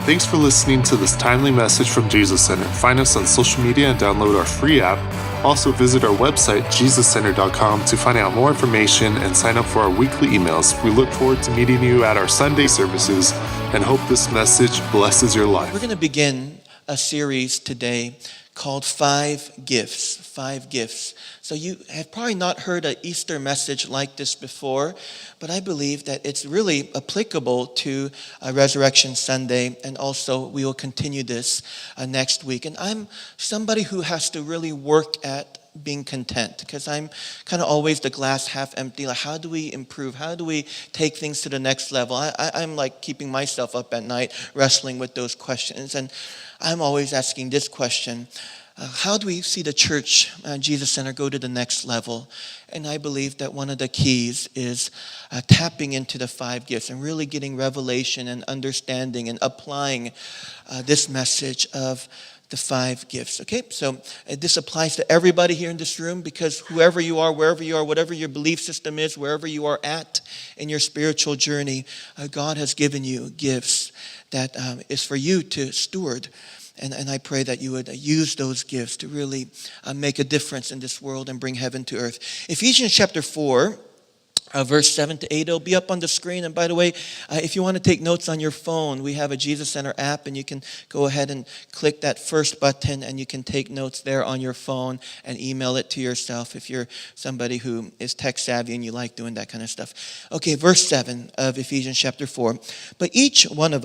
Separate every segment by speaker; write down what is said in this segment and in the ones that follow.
Speaker 1: Thanks for listening to this timely message from Jesus Center. Find us on social media and download our free app. Also visit our website, jesuscenter.com, to find out more information and sign up for our weekly emails. We look forward to meeting you at our Sunday services and hope this message blesses your life.
Speaker 2: We're going to begin a series today called Five Gifts. Five Gifts. So you have probably not heard an Easter message like this before, but I believe that it's really applicable to Resurrection Sunday, and also we will continue this next week. And I'm somebody who has to really work at being content, because I'm kind of always the glass half empty. Like, how do we improve? How do we take things to the next level? I'm like keeping myself up at night, wrestling with those questions. And I'm always asking this question: how do we see the church, Jesus Center, go to the next level? And I believe that one of the keys is tapping into the five gifts and really getting revelation and understanding and applying this message of the five gifts. Okay, so this applies to everybody here in this room, because whoever you are, wherever you are, whatever your belief system is, wherever you are at in your spiritual journey, God has given you gifts that is for you to steward. And I pray that you would use those gifts to really make a difference in this world and bring heaven to earth. Ephesians chapter 4, verse 7 to 8, it'll be up on the screen. And by the way, if you want to take notes on your phone, we have a Jesus Center app, and you can go ahead and click that first button, and you can take notes there on your phone and email it to yourself if you're somebody who is tech savvy and you like doing that kind of stuff. Okay, verse 7 of Ephesians chapter 4. But to each one of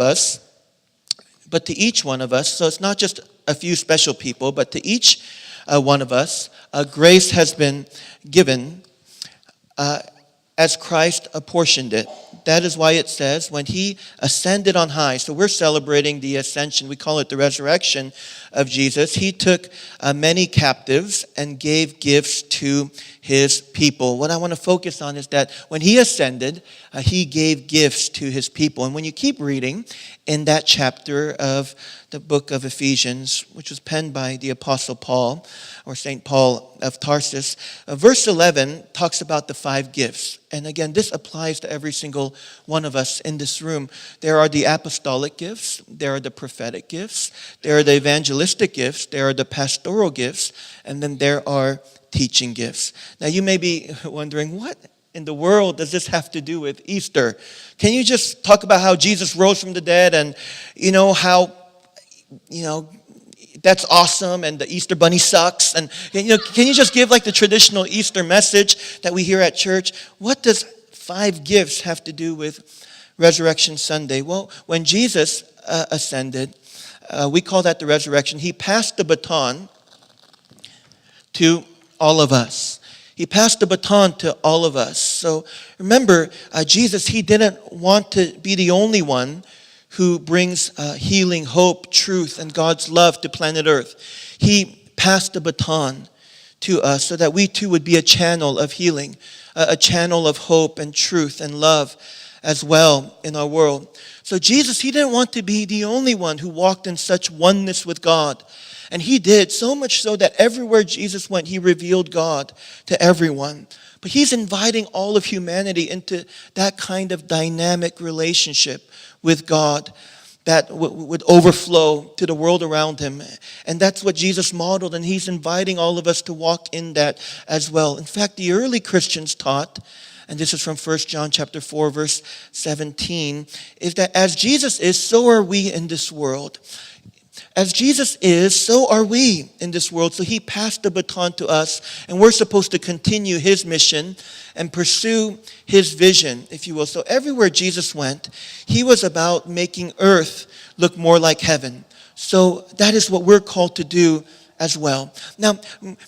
Speaker 2: us, so it's not just a few special people, but to each one of us, grace has been given as Christ apportioned it. That is why it says, when he ascended on high. So we're celebrating the ascension. We call it the resurrection of Jesus. He took many captives and gave gifts to his people. What I want to focus on is that when he ascended, he gave gifts to his people. And when you keep reading in that chapter of the book of Ephesians, which was penned by the Apostle Paul, or St. Paul of Tarsus, verse 11 talks about the five gifts. And again, this applies to every single one of us in this room. There are the apostolic gifts, there are the prophetic gifts, there are the evangelistic gifts, there are the pastoral gifts, and then there are teaching gifts. Now you may be wondering, what in the world does this have to do with Easter? Can you just talk about how Jesus rose from the dead, and how that's awesome, and the Easter bunny sucks, and can you just give like the traditional Easter message that we hear at church? What does five gifts have to do with Resurrection Sunday? Well, when Jesus ascended, we call that the resurrection. He passed the baton to all of us. He passed the baton to all of us. So remember, Jesus, he didn't want to be the only one who brings healing, hope, truth, and God's love to planet Earth. He passed the baton to us so that we too would be a channel of healing, a channel of hope and truth and love as well in our world. So Jesus, he didn't want to be the only one who walked in such oneness with God. And he did, so much so that everywhere Jesus went, he revealed God to everyone. But he's inviting all of humanity into that kind of dynamic relationship with God that would overflow to the world around him. And that's what Jesus modeled, and he's inviting all of us to walk in that as well. In fact, the early Christians taught, and this is from 1 John chapter 4, verse 17, is that as Jesus is, so are we in this world. As Jesus is, so are we in this world. So he passed the baton to us, and we're supposed to continue his mission and pursue his vision, if you will. So everywhere Jesus went, he was about making earth look more like heaven. So that is what we're called to do as well. Now,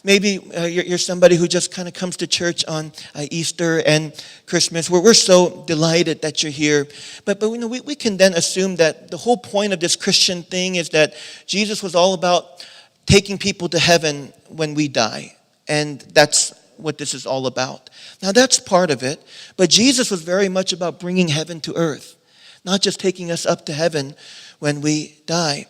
Speaker 2: maybe you're somebody who just kind of comes to church on Easter and Christmas, where we're so delighted that you're here. But we can then assume that the whole point of this Christian thing is that Jesus was all about taking people to heaven when we die. And that's what this is all about. Now, that's part of it. But Jesus was very much about bringing heaven to earth, not just taking us up to heaven when we die.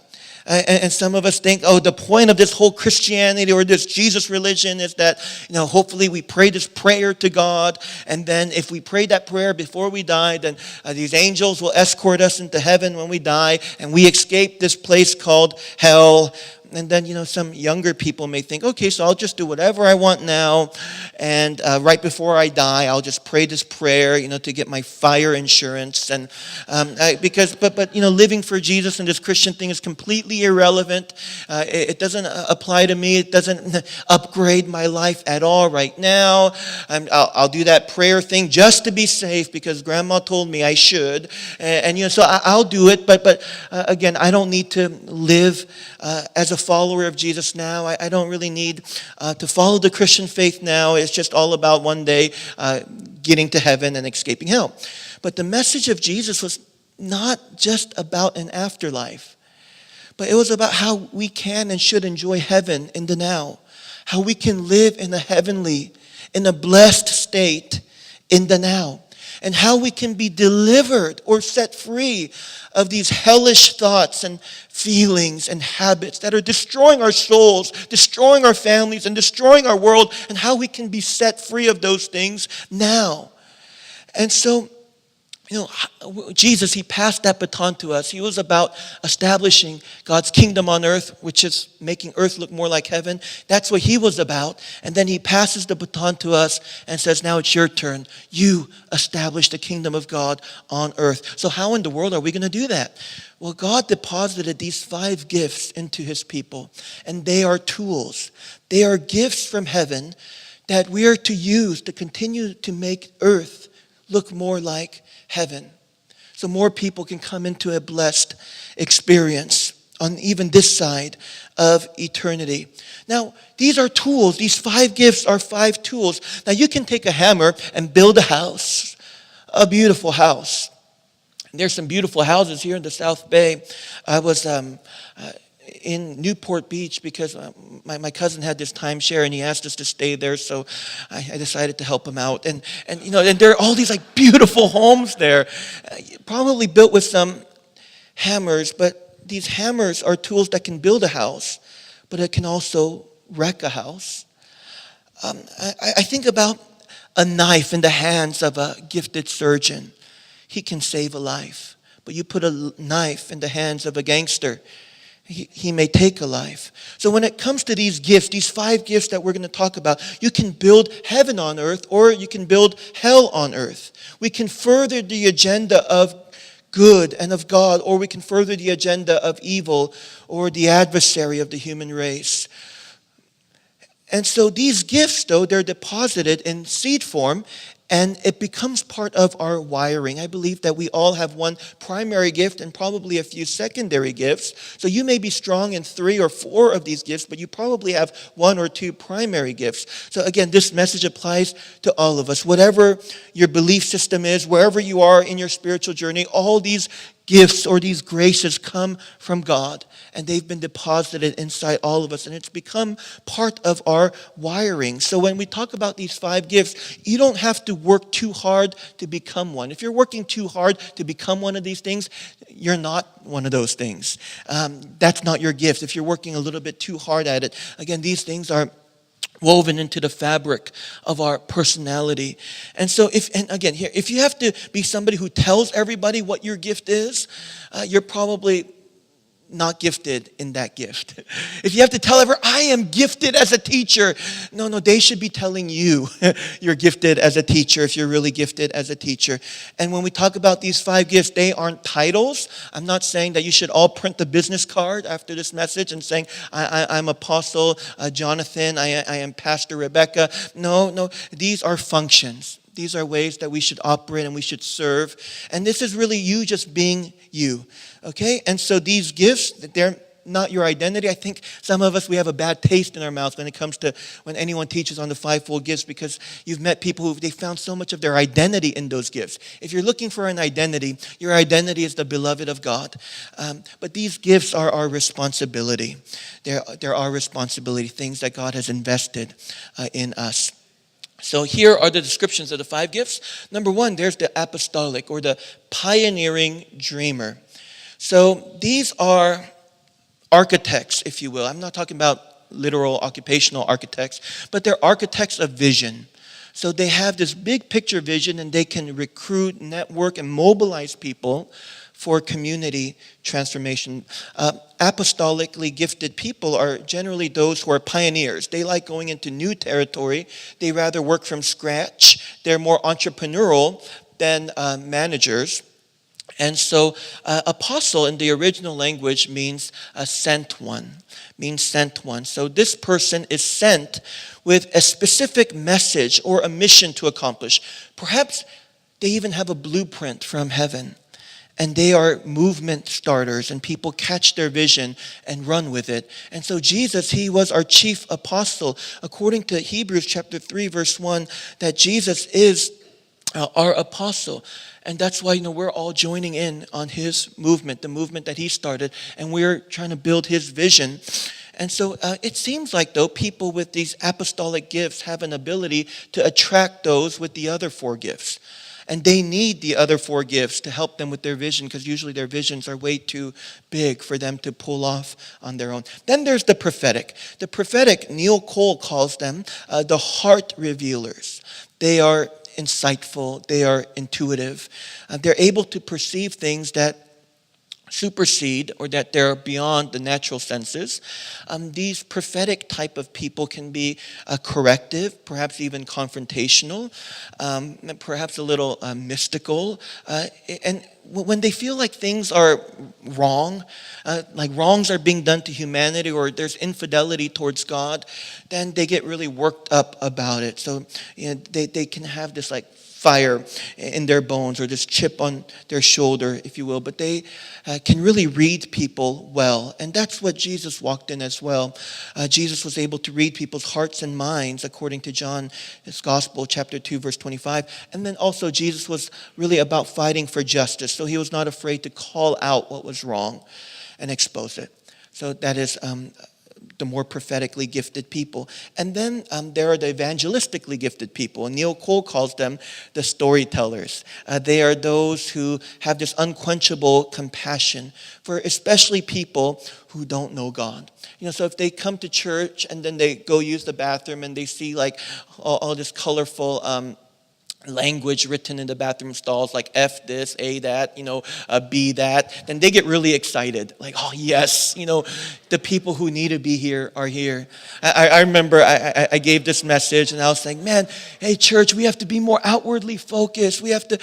Speaker 2: And some of us think, the point of this whole Christianity or this Jesus religion is that, hopefully we pray this prayer to God. And then if we pray that prayer before we die, then these angels will escort us into heaven when we die. And we escape this place called hell. And then, some younger people may think, okay, so I'll just do whatever I want now. And right before I die, I'll just pray this prayer, to get my fire insurance. And but living for Jesus and this Christian thing is completely irrelevant. It doesn't apply to me. It doesn't upgrade my life at all right now. I'll do that prayer thing just to be safe because Grandma told me I should. So I'll do it. But again, I don't need to live as a follower of Jesus now. I don't really need to follow the Christian faith now. It's just all about one day getting to heaven and escaping hell. But the message of Jesus was not just about an afterlife, but it was about how we can and should enjoy heaven in the now, how we can live in a heavenly, in a blessed state in the now, and how we can be delivered or set free of these hellish thoughts and feelings and habits that are destroying our souls, destroying our families, and destroying our world, and how we can be set free of those things now. And so, Jesus, he passed that baton to us. He was about establishing God's kingdom on earth, which is making earth look more like heaven. That's what he was about. And then he passes the baton to us and says, now it's your turn. You establish the kingdom of God on earth. So how in the world are we going to do that? Well, God deposited these 5 gifts into his people, and they are tools. They are gifts from heaven that we are to use to continue to make earth look more like heaven, so more people can come into a blessed experience on even this side of eternity. Now, these are tools. These 5 gifts are 5 tools. Now, you can take a hammer and build a house, a beautiful house. There's some beautiful houses here in the South Bay. I was in Newport Beach because my cousin had this timeshare and he asked us to stay there, so I decided to help him out. And there are all these beautiful homes there, probably built with some hammers, but these hammers are tools that can build a house, but it can also wreck a house. I think about a knife in the hands of a gifted surgeon. He can save a life, but you put a knife in the hands of a gangster, he may take a life. So when it comes to these gifts, these 5 gifts that we're going to talk about, you can build heaven on earth or you can build hell on earth. We can further the agenda of good and of God, or we can further the agenda of evil or the adversary of the human race. And so these gifts, though, they're deposited in seed form, and it becomes part of our wiring. I believe that we all have one primary gift and probably a few secondary gifts. So you may be strong in 3 or 4 of these gifts, but you probably have 1 or 2 primary gifts. So again, this message applies to all of us. Whatever your belief system is, wherever you are in your spiritual journey, all these gifts or these graces come from God, and they've been deposited inside all of us, and it's become part of our wiring. So when we talk about these 5 gifts, you don't have to work too hard to become one. If you're working too hard to become one of these things, you're not one of those things. That's not your gift. If you're working a little bit too hard at it, again, these things are woven into the fabric of our personality. And so if you have to be somebody who tells everybody what your gift is, you're probably not gifted in that gift. If you have to tell everyone, I am gifted as a teacher. No, they should be telling you you're gifted as a teacher if you're really gifted as a teacher. And when we talk about these 5 gifts, they aren't titles. I'm not saying that you should all print the business card after this message and saying, I'm Apostle Jonathan, I am Pastor Rebecca. No, these are functions. These are ways that we should operate and we should serve. And this is really you just being you. Okay? And so these gifts, they're not your identity. I think some of us, we have a bad taste in our mouths when it comes to when anyone teaches on the 5-fold gifts, because you've met people who they found so much of their identity in those gifts. If you're looking for an identity, your identity is the beloved of God. But these gifts are our responsibility. They're our responsibility, things that God has invested in us. So here are the descriptions of the 5 gifts. Number 1, there's the apostolic or the pioneering dreamer. So these are architects, if you will. I'm not talking about literal occupational architects, but they're architects of vision. So they have this big picture vision, and they can recruit, network, and mobilize people for community transformation. Apostolically gifted people are generally those who are pioneers. They like going into new territory. They rather work from scratch. They're more entrepreneurial than managers. And so apostle in the original language means sent one, So this person is sent with a specific message or a mission to accomplish. Perhaps they even have a blueprint from heaven. And they are movement starters, and people catch their vision and run with it. And so Jesus, he was our chief apostle. According to Hebrews chapter 3, verse 1, that Jesus is our apostle. And that's why, we're all joining in on his movement, the movement that he started, and we're trying to build his vision. And so it seems like, though, people with these apostolic gifts have an ability to attract those with the other 4 gifts. And they need the other 4 gifts to help them with their vision, because usually their visions are way too big for them to pull off on their own. Then there's the prophetic. The prophetic, Neil Cole calls them the heart revealers. They are insightful. They are intuitive. They're able to perceive things that supersede or that they're beyond the natural senses. These prophetic type of people can be corrective, perhaps even confrontational, perhaps a little mystical. And when they feel like things are wrong, like wrongs are being done to humanity, or there's infidelity towards God, then they get really worked up about it. So they can have this like fire in their bones, or this chip on their shoulder, if you will. But they can really read people well. And that's what Jesus walked in as well. Jesus was able to read people's hearts and minds, according to John, his Gospel, chapter 2, verse 25. And then also Jesus was really about fighting for justice. So he was not afraid to call out what was wrong and expose it. So that is the more prophetically gifted people. And then there are the evangelistically gifted people. And Neil Cole calls them the storytellers. They are those who have this unquenchable compassion for especially people who don't know God. So if they come to church and then they go use the bathroom and they see like all this colorful language written in the bathroom stalls, like F this, A that, B that, then they get really excited. Like, oh yes, the people who need to be here are here. I remember I gave this message and I was saying, man, hey church, we have to be more outwardly focused. We have to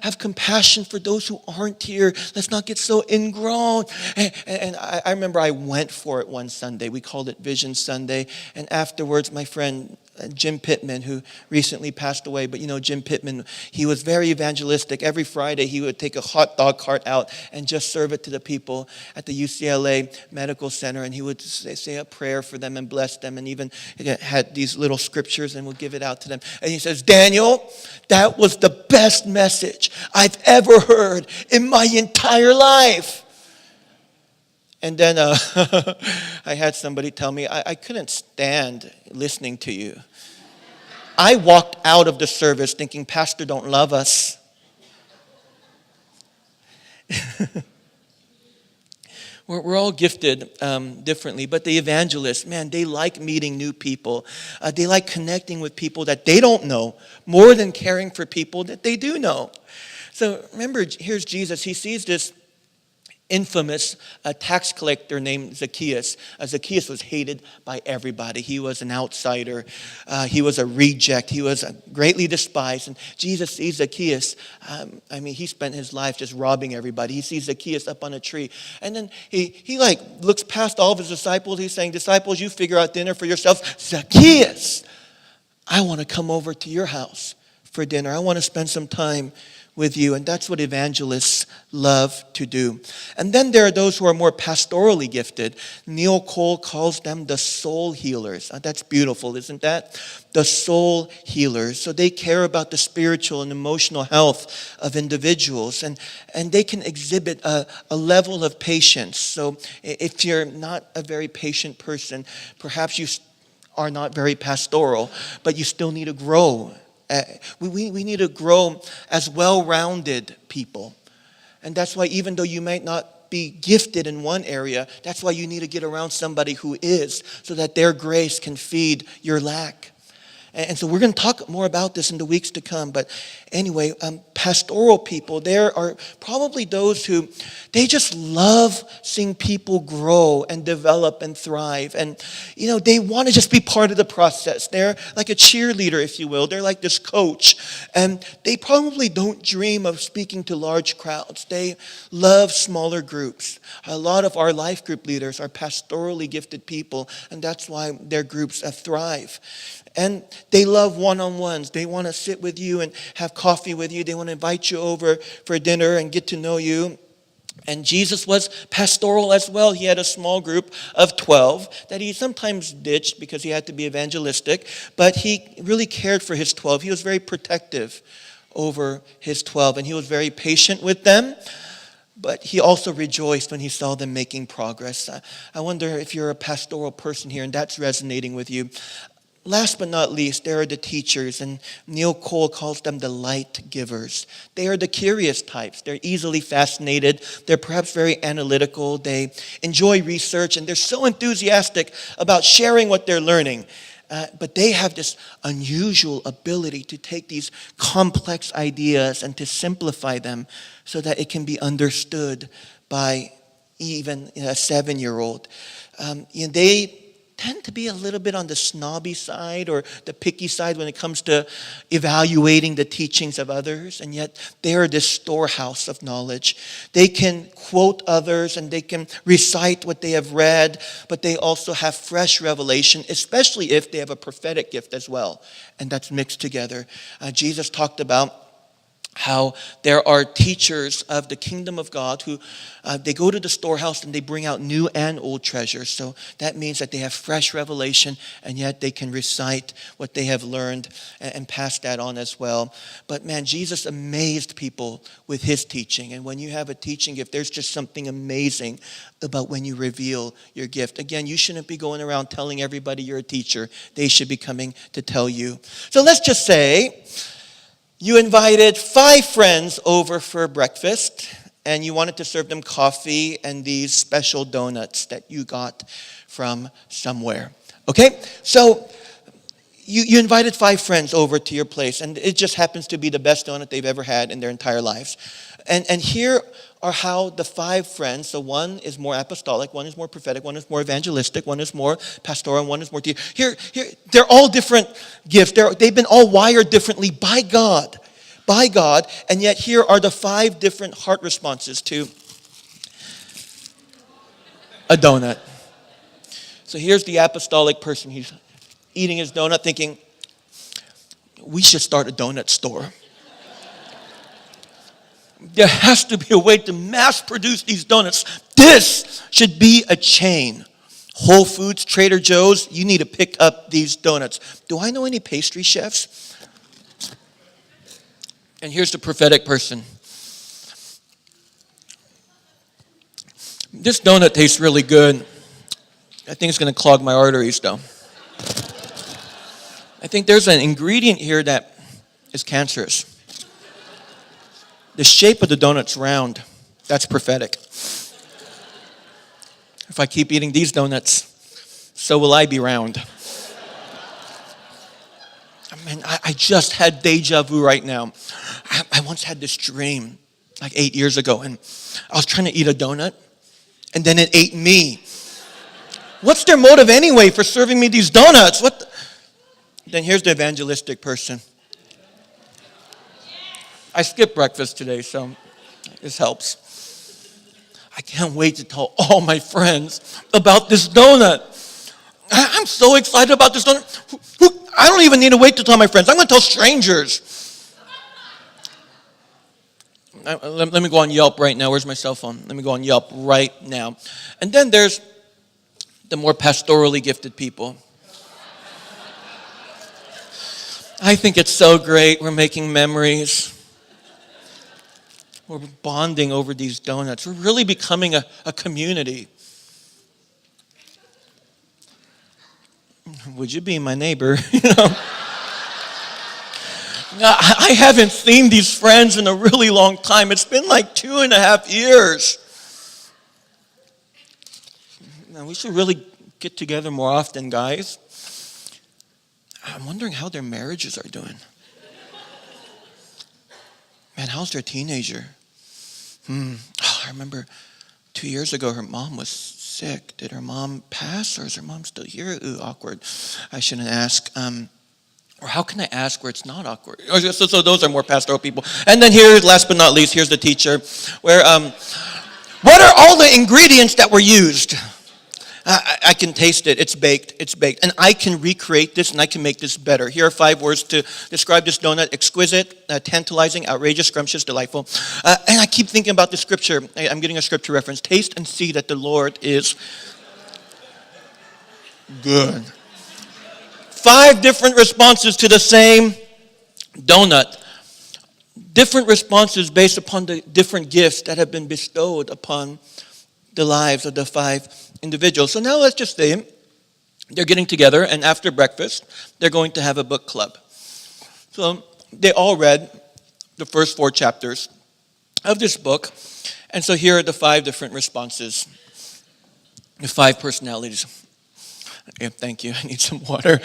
Speaker 2: have compassion for those who aren't here. Let's not get so ingrown. And I remember I went for it one Sunday. We called it Vision Sunday. And afterwards, my friend Jim Pittman, who recently passed away, but Jim Pittman, he was very evangelistic. Every Friday he would take a hot dog cart out and just serve it to the people at the UCLA Medical Center, and he would say a prayer for them and bless them, and even had these little scriptures and would give it out to them. And he says, Daniel, that was the best message I've ever heard in my entire life. And then I had somebody tell me, I couldn't stand listening to you. I walked out of the service thinking, Pastor don't love us. We're all gifted differently, but the evangelists, man, they like meeting new people. They like connecting with people that they don't know, more than caring for people that they do know. So remember, here's Jesus. He sees this infamous tax collector named Zacchaeus. Zacchaeus was hated by everybody. He was an outsider. He was a reject. He was greatly despised. And Jesus sees Zacchaeus. He spent his life just robbing everybody. He sees Zacchaeus up on a tree. And then he looks past all of his disciples. He's saying, disciples, you figure out dinner for yourselves. Zacchaeus, I want to come over to your house for dinner. I want to spend some time with you. And that's what evangelists love to do. And then there are those who are more pastorally gifted. Neil Cole calls them the soul healers. That's beautiful, isn't that? The soul healers. So they care about the spiritual and emotional health of individuals. And they can exhibit a level of patience. So if you're not a very patient person, perhaps you are not very pastoral, but you still need to grow. We need to grow as well-rounded people. And that's why even though you might not be gifted in one area. That's why you need to get around somebody who is, so that their grace can feed your lack. And so we're going to talk more about this in the weeks to come. But anyway, pastoral people, there are probably those who, they just love seeing people grow and develop and thrive. And, they want to just be part of the process. They're like a cheerleader, if you will. They're like this coach. And they probably don't dream of speaking to large crowds. They love smaller groups. A lot of our life group leaders are pastorally gifted people. And that's why their groups thrive. And they love one-on-ones. They want to sit with you and have coffee with you. They want to invite you over for dinner and get to know you. And Jesus was pastoral as well. He had a small group of 12 that he sometimes ditched because he had to be evangelistic. But he really cared for his 12. He was very protective over his 12. And he was very patient with them. But he also rejoiced when he saw them making progress. I wonder if you're a pastoral person here and that's resonating with you. Last but not least, there are the teachers, and Neil Cole calls them the light givers. They are the curious types. They're easily fascinated. They're perhaps very analytical. They enjoy research, and they're so enthusiastic about sharing what they're learning. But they have this unusual ability to take these complex ideas and to simplify them so that it can be understood by even a 7-year-old. They tend to be a little bit on the snobby side or the picky side when it comes to evaluating the teachings of others, and yet they are this storehouse of knowledge. They can quote others and they can recite what they have read, but they also have fresh revelation, especially if they have a prophetic gift as well, and that's mixed together. Jesus talked about how there are teachers of the kingdom of God who they go to the storehouse and they bring out new and old treasures. So that means that they have fresh revelation and yet they can recite what they have learned and pass that on as well. But man, Jesus amazed people with his teaching. And when you have a teaching gift, there's just something amazing about when you reveal your gift. Again, you shouldn't be going around telling everybody you're a teacher. They should be coming to tell you. So let's just say you invited 5 friends over for breakfast, and you wanted to serve them coffee and these special donuts that you got from somewhere. Okay? So you invited 5 friends over to your place, and it just happens to be the best donut they've ever had in their entire lives. And here are how the 5 friends, so one is more apostolic, one is more prophetic, one is more evangelistic, one is more pastoral, and one is more here, they're all different gifts. They've been all wired differently by God, and yet here are the 5 different heart responses to a donut. So here's the apostolic person. He's eating his donut thinking, we should start a donut store. There has to be a way to mass produce these donuts. This should be a chain. Whole Foods, Trader Joe's, you need to pick up these donuts. Do I know any pastry chefs? And here's the prophetic person. This donut tastes really good. I think it's going to clog my arteries, though. I think there's an ingredient here that is cancerous. The shape of the donut's round. That's prophetic. If I keep eating these donuts, so will I be round. I mean, I just had deja vu right now. I once had this dream, like 8 years ago, and I was trying to eat a donut, and then it ate me. What's their motive anyway for serving me these donuts? Then here's the evangelistic person. I skipped breakfast today, so this helps. I can't wait to tell all my friends about this donut. I'm so excited about this donut. I don't even need to wait to tell my friends. I'm going to tell strangers. Let me go on Yelp right now. Where's my cell phone? Let me go on Yelp right now. And then there's the more pastorally gifted people. I think it's so great. We're making memories. We're bonding over these donuts. We're really becoming a community. Would you be my neighbor? I haven't seen these friends in a really long time. It's been like 2.5 years. Man, we should really get together more often, guys. I'm wondering how their marriages are doing. Man, how's their teenager? Oh, I remember 2 years ago, her mom was sick. Did her mom pass, or is her mom still here? Ooh, awkward. I shouldn't ask. Or how can I ask where it's not awkward? So those are more pastoral people. And then here, last but not least, here's the teacher. Where, what are all the ingredients that were used? I can taste it. It's baked. It's baked. And I can recreate this, and I can make this better. Here are 5 words to describe this donut: exquisite, tantalizing, outrageous, scrumptious, delightful. And I keep thinking about the scripture. I'm getting a scripture reference. Taste and see that the Lord is good. 5 different responses to the same donut. Different responses based upon the different gifts that have been bestowed upon the lives of the 5 individuals. So now let's just say they're getting together, and after breakfast, they're going to have a book club. So they all read the first 4 chapters of this book, and so here are the 5 different responses, the 5 personalities. Yeah, thank you. I need some water.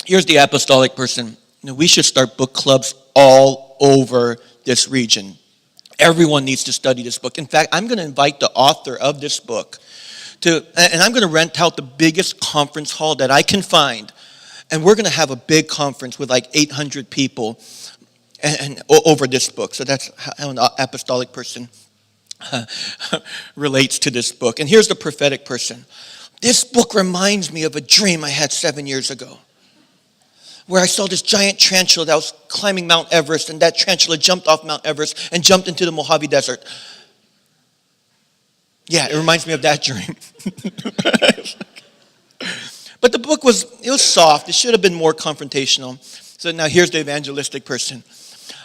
Speaker 2: Here's the apostolic person. We should start book clubs all over this region. Everyone needs to study this book. In fact, I'm going to invite the author of this book and I'm going to rent out the biggest conference hall that I can find. And we're going to have a big conference with like 800 people and over this book. So that's how an apostolic person relates to this book. And here's the prophetic person. This book reminds me of a dream I had 7 years ago, where I saw this giant tarantula that was climbing Mount Everest, and that tarantula jumped off Mount Everest and jumped into the Mojave Desert. Yeah, it reminds me of that dream. But the book was soft. It should have been more confrontational. So now here's the evangelistic person.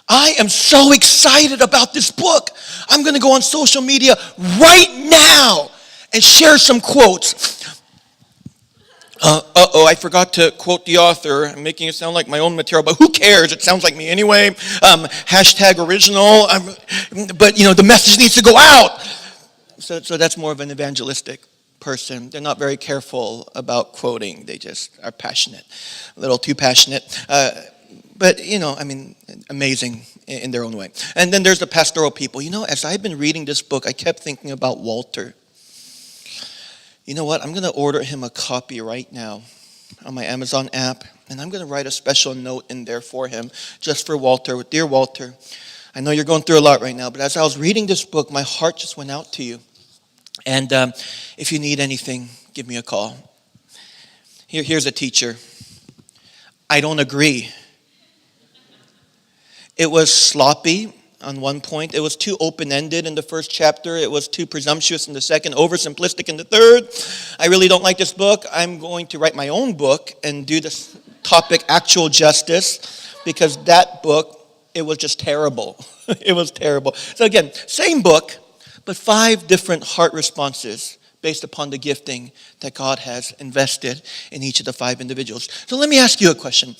Speaker 2: I am so excited about this book. I'm going to go on social media right now and share some quotes. I forgot to quote the author. I'm making it sound like my own material, but who cares? It sounds like me anyway. Hashtag original. But, the message needs to go out. So that's more of an evangelistic person. They're not very careful about quoting. They just are passionate, a little too passionate. But, amazing in their own way. And then there's the pastoral people. As I've been reading this book, I kept thinking about Walter. You know what? I'm going to order him a copy right now on my Amazon app, and I'm going to write a special note in there for him, just for Walter. Dear Walter, I know you're going through a lot right now, but as I was reading this book, my heart just went out to you. And if you need anything, give me a call. Here's a teacher. I don't agree. It was sloppy on one point. It was too open-ended in the first chapter. It was too presumptuous in the second, oversimplistic in the third. I really don't like this book. I'm going to write my own book and do this topic actual justice, because that book, it was just terrible. It was terrible. So again, same book, but 5 different heart responses based upon the gifting that God has invested in each of the 5 individuals. So let me ask you a question.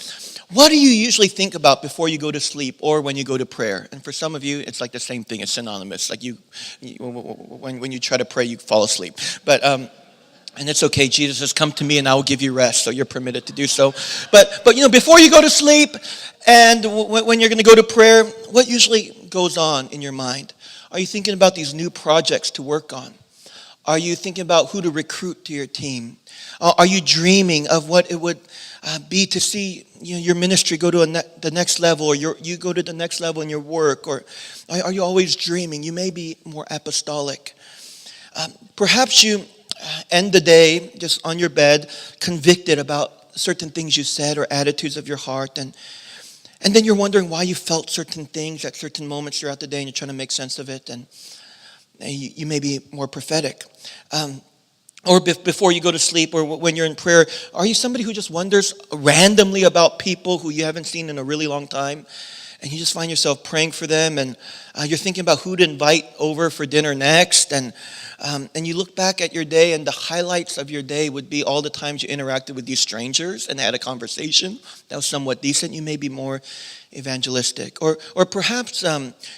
Speaker 2: What do you usually think about before you go to sleep or when you go to prayer? And for some of you, it's like the same thing. It's synonymous. Like when you try to pray, you fall asleep. But and it's okay. Jesus says, "Come to me, and I will give you rest." So you're permitted to do so. But before you go to sleep and when you're going to go to prayer, what usually goes on in your mind? Are you thinking about these new projects to work on? Are you thinking about who to recruit to your team? Are you dreaming of what it would be to see your ministry go to the next level, or you go to the next level in your work? Or are you always dreaming? You may be more apostolic. Perhaps you end the day just on your bed, convicted about certain things you said or attitudes of your heart, and then you're wondering why you felt certain things at certain moments throughout the day, and you're trying to make sense of it, and you may be more prophetic. Or before you go to sleep, or when you're in prayer, are you somebody who just wonders randomly about people who you haven't seen in a really long time? And you just find yourself praying for them, and you're thinking about who to invite over for dinner next. And you look back at your day, and the highlights of your day would be all the times you interacted with these strangers and had a conversation that was somewhat decent. You may be more evangelistic. Or perhaps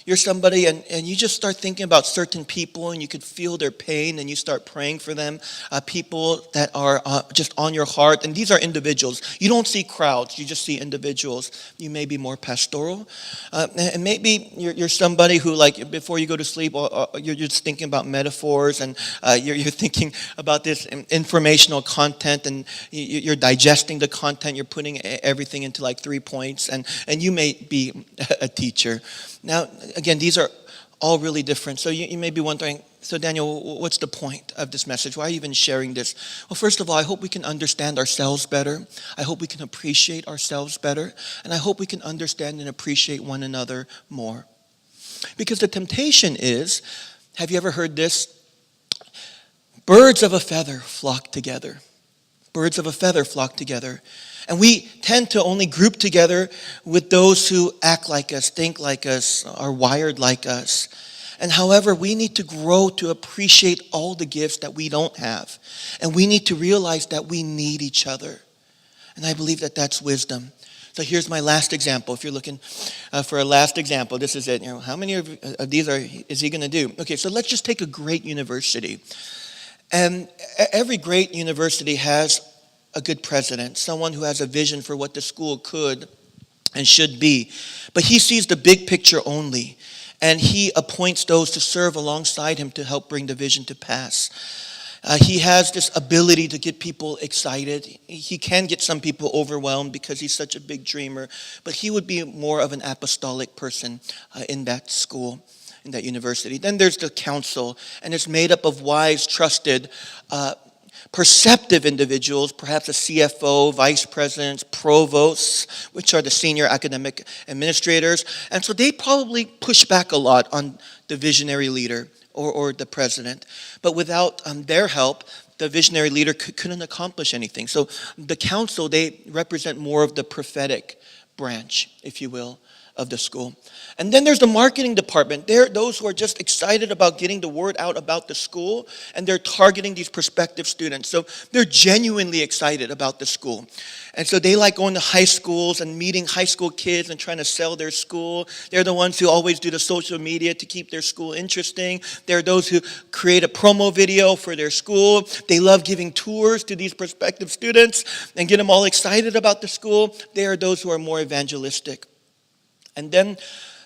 Speaker 2: you're somebody and you just start thinking about certain people and you could feel their pain and you start praying for them, people that are just on your heart. And these are individuals. You don't see crowds, you just see individuals. You may be more pastoral. And maybe you're somebody who, like, before you go to sleep, you're just thinking about metaphors and you're thinking about this informational content and you're digesting the content, you're putting everything into like 3 points, and you may be a teacher. Now, again, these are all really different. So you may be wondering, so Daniel, what's the point of this message? Why are you even sharing this? Well, first of all, I hope we can understand ourselves better. I hope we can appreciate ourselves better. And I hope we can understand and appreciate one another more. Because the temptation is, have you ever heard this? Birds of a feather flock together. Birds of a feather flock together. And we tend to only group together with those who act like us, think like us, are wired like us. And however, we need to grow to appreciate all the gifts that we don't have. And we need to realize that we need each other. And I believe that that's wisdom. So here's my last example. If you're looking for a last example, this is it. How many of these is he going to do? Okay, so let's just take a great university. And every great university has a good president, someone who has a vision for what the school could and should be. But he sees the big picture only, and he appoints those to serve alongside him to help bring the vision to pass. He has this ability to get people excited. He can get some people overwhelmed because he's such a big dreamer, but he would be more of an apostolic person in that school, in that university. Then there's the council, and it's made up of wise, trusted, perceptive individuals, perhaps a CFO, vice presidents, provosts, which are the senior academic administrators. And so they probably push back a lot on the visionary leader or the president. But without their help, the visionary leader couldn't accomplish anything. So the council, they represent more of the prophetic branch, if you will, of the school. And then there's the marketing department. They're those who are just excited about getting the word out about the school, and they're targeting these prospective students. So they're genuinely excited about the school. And so they like going to high schools and meeting high school kids and trying to sell their school. They're the ones who always do the social media to keep their school interesting. They're those who create a promo video for their school. They love giving tours to these prospective students and get them all excited about the school. They are those who are more evangelistic. And then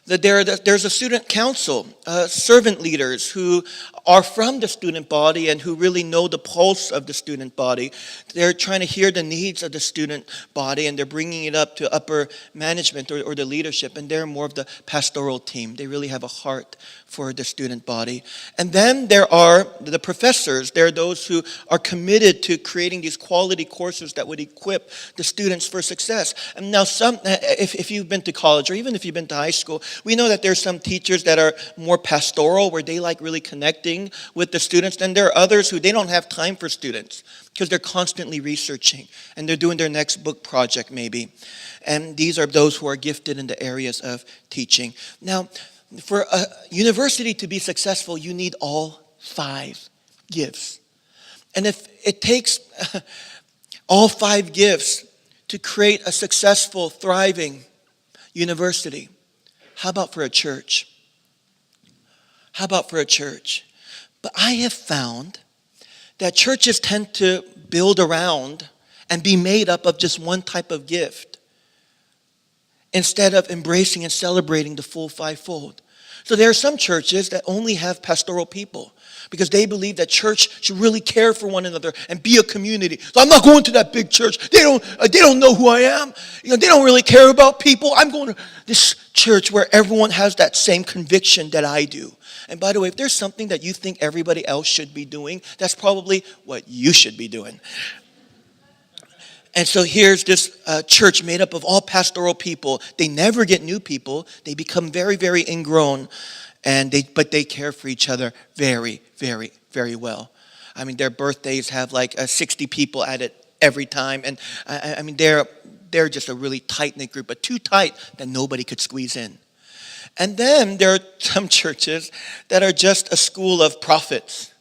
Speaker 2: there's a student council, servant leaders who are from the student body and who really know the pulse of the student body. They're trying to hear the needs of the student body, and they're bringing it up to upper management or the leadership, and they're more of the pastoral team. They really have a heart for the student body. And then there are the professors. They're those who are committed to creating these quality courses that would equip the students for success. And now if you've been to college or even if you've been to high school, we know that there's some teachers that are more pastoral, where they like really connecting with the students. And there are others who they don't have time for students because they're constantly researching and they're doing their next book project maybe. And these are those who are gifted in the areas of teaching. Now, for a university to be successful, you need all 5 gifts. And if it takes all 5 gifts to create a successful, thriving university, how about for a church? How about for a church? But I have found that churches tend to build around and be made up of just one type of gift instead of embracing and celebrating the full fivefold. So there are some churches that only have pastoral people because they believe that church should really care for one another and be a community. So I'm not going to that big church. They don't know who I am. They don't really care about people. I'm going to this church where everyone has that same conviction that I do. And by the way, if there's something that you think everybody else should be doing, that's probably what you should be doing. And so here's this church made up of all pastoral people. They never get new people. They become very, very ingrown, but they care for each other very, very, very well. I mean, their birthdays have like 60 people at it every time. And I mean, they're just a really tight-knit group, but too tight that nobody could squeeze in. And then there are some churches that are just a school of prophets.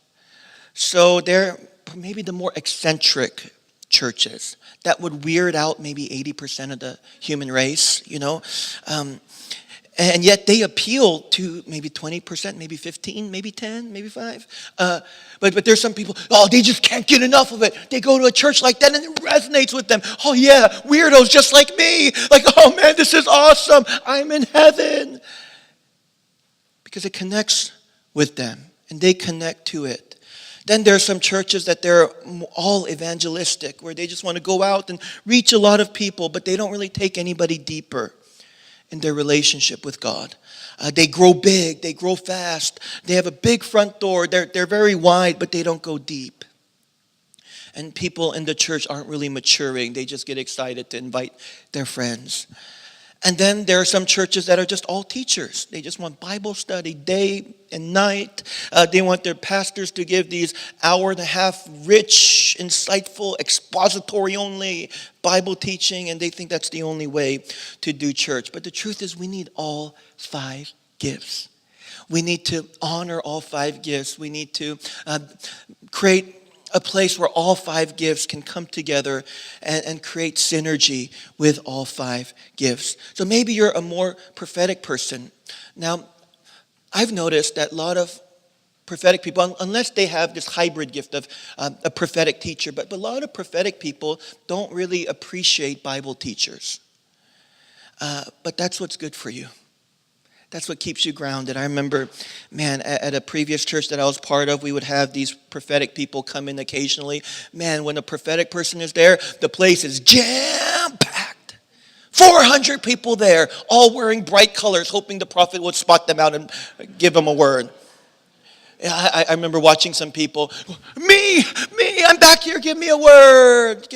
Speaker 2: So they're maybe the more eccentric churches. That would weird out maybe 80% of the human race, And yet they appeal to maybe 20%, maybe 15, maybe 10, maybe 5. But there's some people, they just can't get enough of it. They go to a church like that and it resonates with them. Oh yeah, weirdos just like me. Like, oh man, this is awesome. I'm in heaven. Because it connects with them and they connect to it. Then there are some churches that they're all evangelistic, where they just want to go out and reach a lot of people, but they don't really take anybody deeper in their relationship with God. They grow big, they grow fast, they have a big front door, they're very wide, but they don't go deep. And people in the church aren't really maturing, they just get excited to invite their friends. And then there are some churches that are just all teachers. They just want Bible study day and night. They want their pastors to give these hour-and-a-half rich, insightful, expository only Bible teaching, and they think that's the only way to do church. But the truth is we need all 5 gifts. We need to honor all 5 gifts. We need to create a place where all 5 gifts can come together and create synergy with all 5 gifts. So maybe you're a more prophetic person. Now, I've noticed that a lot of prophetic people, unless they have this hybrid gift of a prophetic teacher, but a lot of prophetic people don't really appreciate Bible teachers. But that's what's good for you. That's what keeps you grounded. I remember, at a previous church that I was part of, we would have these prophetic people come in occasionally. Man, when a prophetic person is there, the place is jam-packed. 400 people there, all wearing bright colors, hoping the prophet would spot them out and give them a word. I remember watching some people, me, I'm back here, give me a word.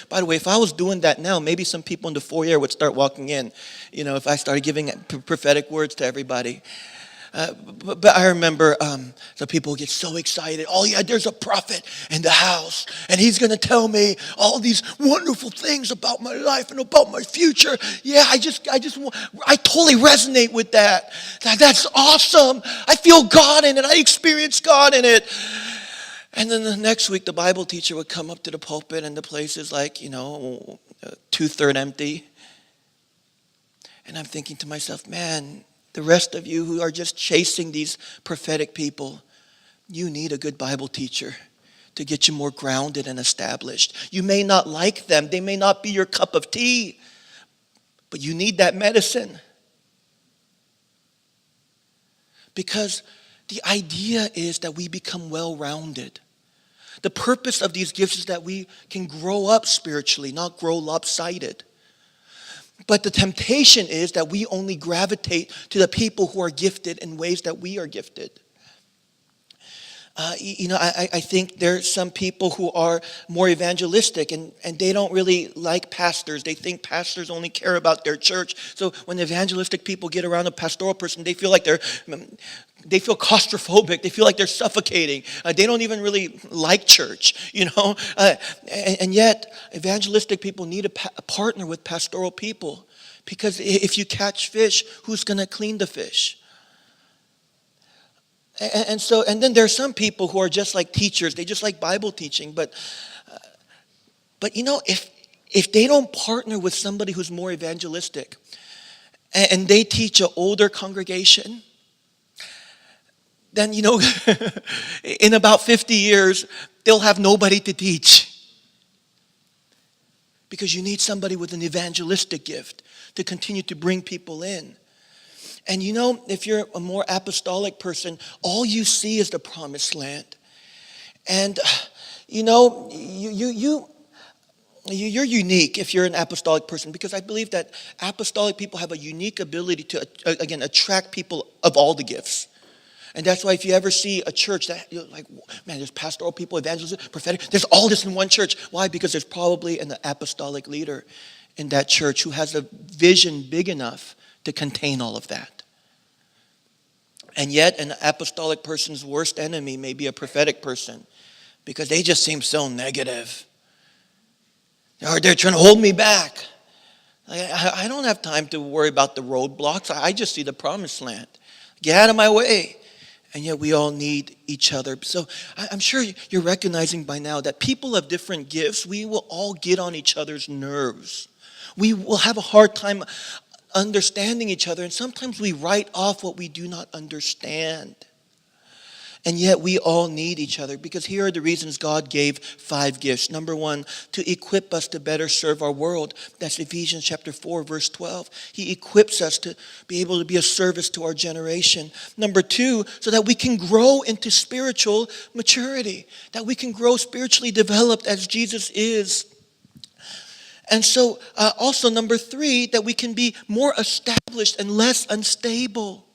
Speaker 2: By the way, if I was doing that now, maybe some people in the foyer would start walking in, if I started giving prophetic words to everybody. But I remember some people get so excited. Oh yeah, there's a prophet in the house, and he's going to tell me all these wonderful things about my life and about my future. Yeah, I totally resonate with that. That's awesome. I feel God in it. I experience God in it. And then the next week, the Bible teacher would come up to the pulpit, and the place is like, 2/3 empty. And I'm thinking to myself, man, the rest of you who are just chasing these prophetic people, you need a good Bible teacher to get you more grounded and established. You may not like them. They may not be your cup of tea, but you need that medicine. Because the idea is that we become well-rounded. The purpose of these gifts is that we can grow up spiritually, not grow lopsided. But the temptation is that we only gravitate to the people who are gifted in ways that we are gifted. I think there's some people who are more evangelistic and they don't really like pastors. They think pastors only care about their church. So when evangelistic people get around a pastoral person, they feel like they feel claustrophobic. They feel like they're suffocating. They don't even really like church, and yet evangelistic people need a partner with pastoral people, because if you catch fish, who's going to clean the fish? And then there are some people who are just like teachers. They just like Bible teaching. But if they don't partner with somebody who's more evangelistic, and they teach an older congregation, then, in about 50 years, they'll have nobody to teach. Because you need somebody with an evangelistic gift to continue to bring people in. And if you're a more apostolic person, all you see is the promised land. And, you're unique if you're an apostolic person, because I believe that apostolic people have a unique ability to, again, attract people of all the gifts. And that's why if you ever see a church that you're like, man, there's pastoral people, evangelists, prophetic, there's all this in one church. Why? Because there's probably an apostolic leader in that church who has a vision big enough to contain all of that. And yet an apostolic person's worst enemy may be a prophetic person, because they just seem so negative. They're trying to hold me back. I don't have time to worry about the roadblocks. I just see the promised land. Get out of my way. And yet we all need each other. So I'm sure you're recognizing by now that people of different gifts, we will all get on each other's nerves. We will have a hard time understanding each other, and sometimes we write off what we do not understand. And yet we all need each other, because here are the reasons God gave 5 gifts. Number 1, to equip us to better serve our world. That's Ephesians chapter 4, verse 12. He equips us to be able to be a service to our generation. Number 2, so that we can grow into spiritual maturity, that we can grow spiritually developed as Jesus is. And so also number 3, that we can be more established and less unstable.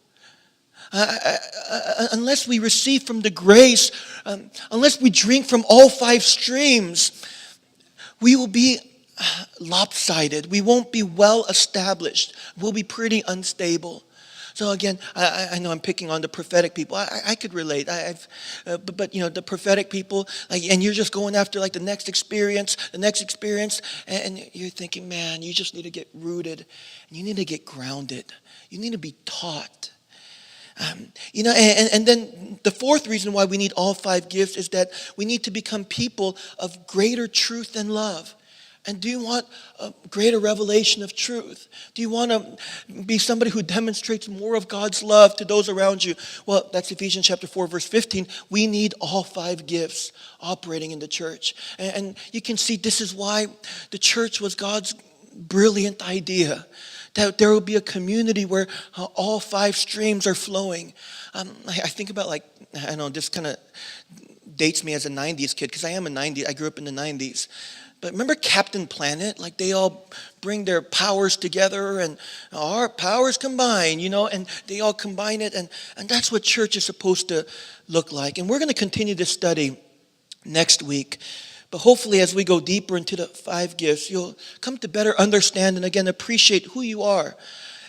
Speaker 2: Unless we receive from the grace, unless we drink from all 5 streams, we will be lopsided. We won't be well established. We'll be pretty unstable. So again, I know I'm picking on the prophetic people. I could relate. But you know, the prophetic people, and you're just going after like the next experience, and you're thinking, man, you just need to get rooted, and you need to get grounded. You need to be taught. And then the 4th reason why we need all 5 gifts is that we need to become people of greater truth and love. And do you want a greater revelation of truth? Do you want to be somebody who demonstrates more of God's love to those around you? Well, that's Ephesians chapter 4, verse 15. We need all 5 gifts operating in the church. And you can see this is why the church was God's brilliant idea. That there will be a community where all 5 streams are flowing. I think about this kind of dates me as a 90s kid, because I am a 90s. I grew up in the 90s. But remember Captain Planet? Like they all bring their powers together and our powers combine, and they all combine it. And that's what church is supposed to look like. And we're going to continue this study next week. But hopefully as we go deeper into the 5 gifts, you'll come to better understand and again appreciate who you are.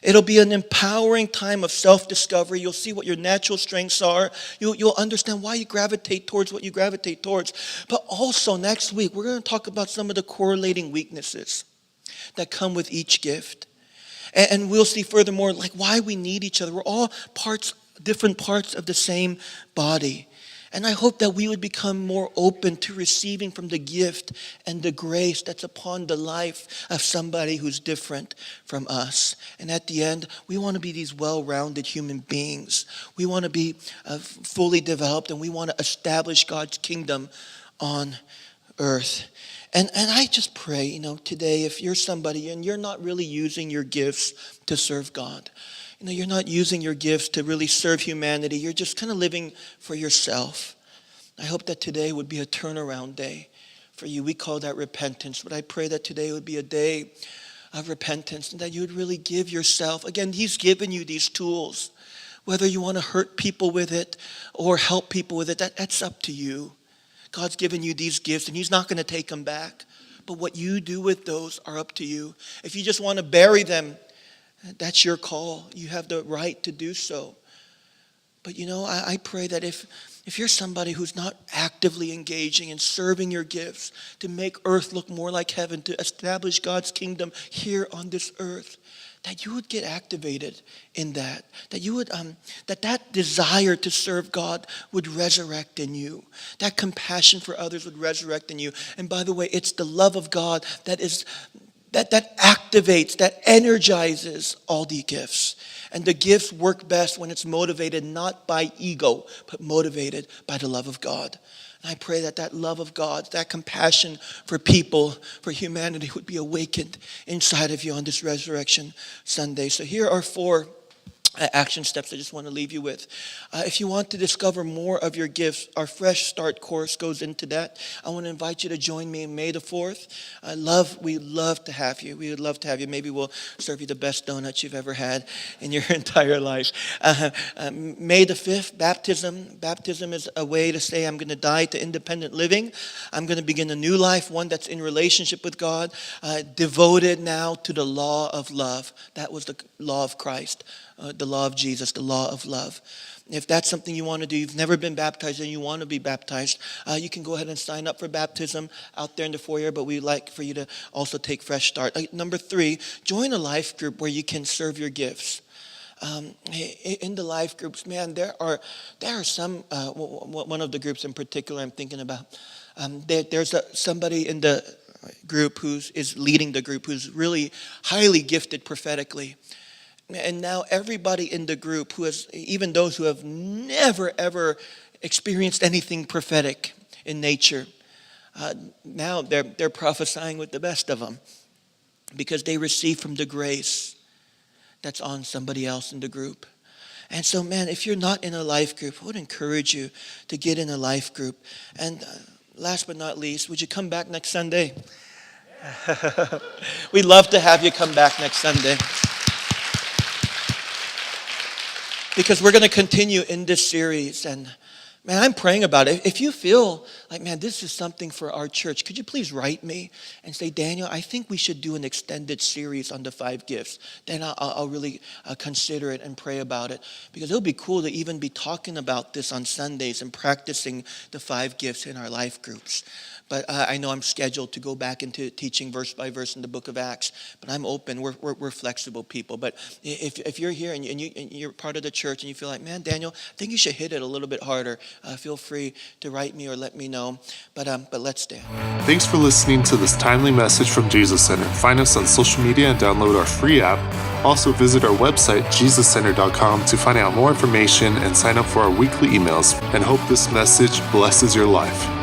Speaker 2: It'll be an empowering time of self-discovery. You'll see what your natural strengths are. You'll understand why you gravitate towards what you gravitate towards. But also next week, we're going to talk about some of the correlating weaknesses that come with each gift. And we'll see furthermore like why we need each other. We're all different parts of the same body. And I hope that we would become more open to receiving from the gift and the grace that's upon the life of somebody who's different from us. And at the end, we want to be these well-rounded human beings. We want to be fully developed, and we want to establish God's kingdom on earth. And I just pray, today, if you're somebody and you're not really using your gifts to serve God, you're not using your gifts to really serve humanity. You're just kind of living for yourself. I hope that today would be a turnaround day for you. We call that repentance. But I pray that today would be a day of repentance and that you would really give yourself. Again, He's given you these tools. Whether you want to hurt people with it or help people with it, that's up to you. God's given you these gifts and He's not going to take them back. But what you do with those are up to you. If you just want to bury them, that's your call. You have the right to do so. But I pray that if you're somebody who's not actively engaging and serving your gifts to make earth look more like heaven, to establish God's kingdom here on this earth, that you would get activated in that. That you would that desire to serve God would resurrect in you. That compassion for others would resurrect in you. And by the way, it's the love of God that activates, that energizes all the gifts. And the gifts work best when it's motivated not by ego, but motivated by the love of God. And I pray that love of God, that compassion for people, for humanity would be awakened inside of you on this Resurrection Sunday. So here are 4 action steps I just want to leave you with. If you want to discover more of your gifts, our Fresh Start course goes into that. I want to invite you to join me on May the 4th. We'd love to have you. We would love to have you. Maybe we'll serve you the best donuts you've ever had in your entire life. May the 5th, baptism. Baptism is a way to say I'm going to die to independent living. I'm going to begin a new life, one that's in relationship with God, devoted now to the law of love. That was the law of Christ. The law of Jesus, the law of love. If that's something you want to do, you've never been baptized and you want to be baptized, you can go ahead and sign up for baptism out there in the foyer, but we'd like for you to also take Fresh Start. Number 3, join a life group where you can serve your gifts. in the life groups, man, there are some, one of the groups in particular I'm thinking about, there's somebody in the group is leading the group who's really highly gifted prophetically. And now everybody in the group even those who have never ever experienced anything prophetic in nature, now they're prophesying with the best of them because they receive from the grace that's on somebody else in the group. And so, man, if you're not in a life group, I would encourage you to get in a life group. And last but not least, would you come back next Sunday? We'd love to have you come back next Sunday, because we're going to continue in this series. And man, I'm praying about it. If you feel like, man, this is something for our church, could you please write me and say, Daniel, I think we should do an extended series on the 5 gifts. Then I'll really consider it and pray about it, because it'll be cool to even be talking about this on Sundays and practicing the 5 gifts in our life groups. But I know I'm scheduled to go back into teaching verse by verse in the book of Acts. But I'm open. We're flexible people. But if you're here and you're part of the church and you feel like, man, Daniel, I think you should hit it a little bit harder, feel free to write me or let me know. But let's stand.
Speaker 1: Thanks for listening to this timely message from Jesus Center. Find us on social media and download our free app. Also visit our website, jesuscenter.com, to find out more information and sign up for our weekly emails. And hope this message blesses your life.